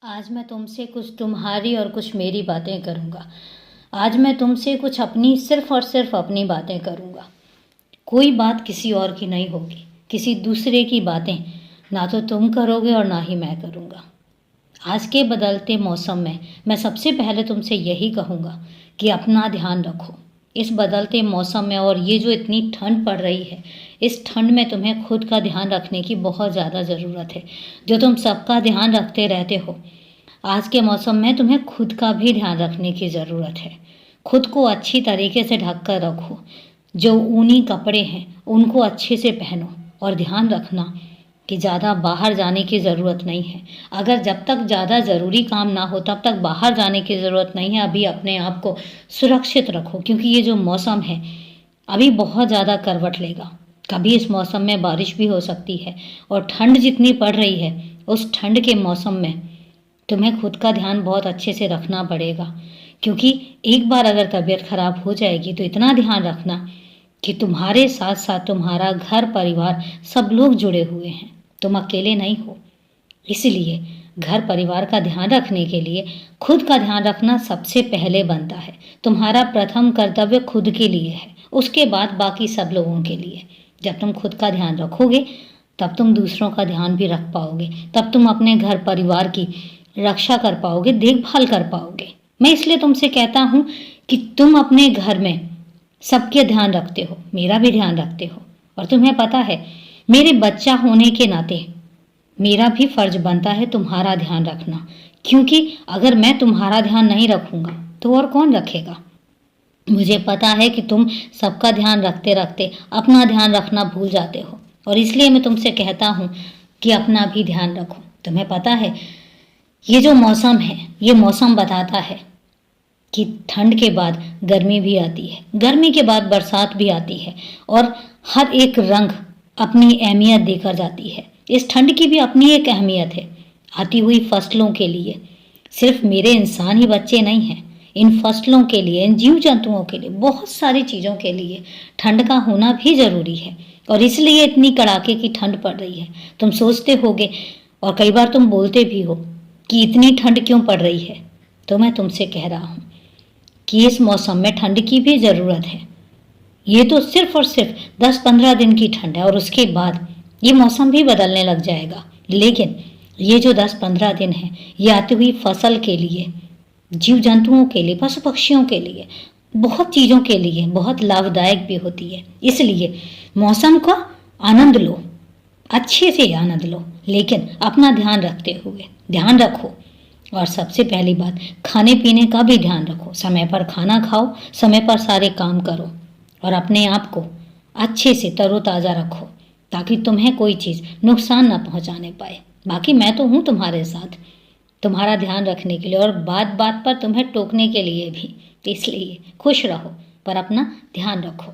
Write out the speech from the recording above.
आज मैं तुमसे कुछ तुम्हारी और कुछ मेरी बातें करूँगा। आज मैं तुमसे कुछ अपनी सिर्फ़ और सिर्फ़ अपनी बातें करूँगा। कोई बात किसी और की नहीं होगी, किसी दूसरे की बातें ना तो तुम करोगे और ना ही मैं करूँगा। आज के बदलते मौसम में मैं सबसे पहले तुमसे यही कहूँगा कि अपना ध्यान रखो। इस बदलते मौसम में और ये जो इतनी ठंड पड़ रही है, इस ठंड में तुम्हें खुद का ध्यान रखने की बहुत ज़्यादा ज़रूरत है। जो तुम सबका ध्यान रखते रहते हो, आज के मौसम में तुम्हें खुद का भी ध्यान रखने की ज़रूरत है। खुद को अच्छी तरीके से ढक कर रखो। जो ऊनी कपड़े हैं उनको अच्छे से पहनो और ध्यान रखना कि ज़्यादा बाहर जाने की ज़रूरत नहीं है। अगर जब तक ज़्यादा ज़रूरी काम ना हो तब तक बाहर जाने की ज़रूरत नहीं है। अभी अपने आप को सुरक्षित रखो, क्योंकि ये जो मौसम है अभी बहुत ज़्यादा करवट लेगा। कभी इस मौसम में बारिश भी हो सकती है और ठंड जितनी पड़ रही है उस ठंड के मौसम में तुम्हें खुद का ध्यान बहुत अच्छे से रखना पड़ेगा, क्योंकि एक बार अगर तबीयत खराब हो जाएगी तो इतना ध्यान रखना कि तुम्हारे साथ साथ तुम्हारा घर परिवार सब लोग जुड़े हुए हैं, तुम अकेले नहीं हो। इसलिए घर परिवार का ध्यान रखने के लिए खुद का ध्यान रखना सबसे पहले बनता है। तुम्हारा प्रथम कर्तव्य खुद के लिए है, उसके बाद बाकी सब लोगों के लिए। जब तुम खुद का ध्यान रखोगे तब तुम दूसरों का ध्यान भी रख पाओगे, तब तुम अपने घर परिवार की रक्षा कर पाओगे, देखभाल कर पाओगे। मैं इसलिए तुमसे कहता हूँ कि तुम अपने घर में सबके ध्यान रखते हो, मेरा भी ध्यान रखते हो। और तुम्हें पता है, मेरे बच्चा होने के नाते मेरा भी फर्ज बनता है तुम्हारा ध्यान रखना, क्योंकि अगर मैं तुम्हारा ध्यान नहीं रखूँगा तो और कौन रखेगा। मुझे पता है कि तुम सबका ध्यान रखते रखते अपना ध्यान रखना भूल जाते हो, और इसलिए मैं तुमसे कहता हूँ कि अपना भी ध्यान रखो। तुम्हें पता है, ये जो मौसम है ये मौसम बताता है कि ठंड के बाद गर्मी भी आती है, गर्मी के बाद बरसात भी आती है, और हर एक रंग अपनी अहमियत देकर जाती है। इस ठंड की भी अपनी एक अहमियत है आती हुई फसलों के लिए। सिर्फ मेरे इंसान ही बच्चे नहीं हैं, इन फसलों के लिए, इन जीव जंतुओं के लिए, बहुत सारी चीज़ों के लिए ठंड का होना भी ज़रूरी है। और इसलिए इतनी कड़ाके की ठंड पड़ रही है। तुम सोचते होगे और कई बार तुम बोलते भी हो कि इतनी ठंड क्यों पड़ रही है, तो मैं तुमसे कह रहा हूँ कि इस मौसम में ठंड की भी ज़रूरत है। ये तो सिर्फ और सिर्फ 10-15 दिन की ठंड है और उसके बाद ये मौसम भी बदलने लग जाएगा। लेकिन ये जो 10-15 दिन है ये आती हुई फसल के लिए, जीव जंतुओं के लिए, पशु पक्षियों के लिए, बहुत चीज़ों के लिए बहुत लाभदायक भी होती है। इसलिए मौसम का आनंद लो, अच्छे से आनंद लो, लेकिन अपना ध्यान रखते हुए। ध्यान रखो, और सबसे पहली बात, खाने पीने का भी ध्यान रखो। समय पर खाना खाओ, समय पर सारे काम करो, और अपने आप को अच्छे से तरोताज़ा रखो ताकि तुम्हें कोई चीज़ नुकसान ना पहुंचाने पाए। बाकी मैं तो हूँ तुम्हारे साथ, तुम्हारा ध्यान रखने के लिए और बात बात पर तुम्हें टोकने के लिए भी। इसलिए खुश रहो पर अपना ध्यान रखो।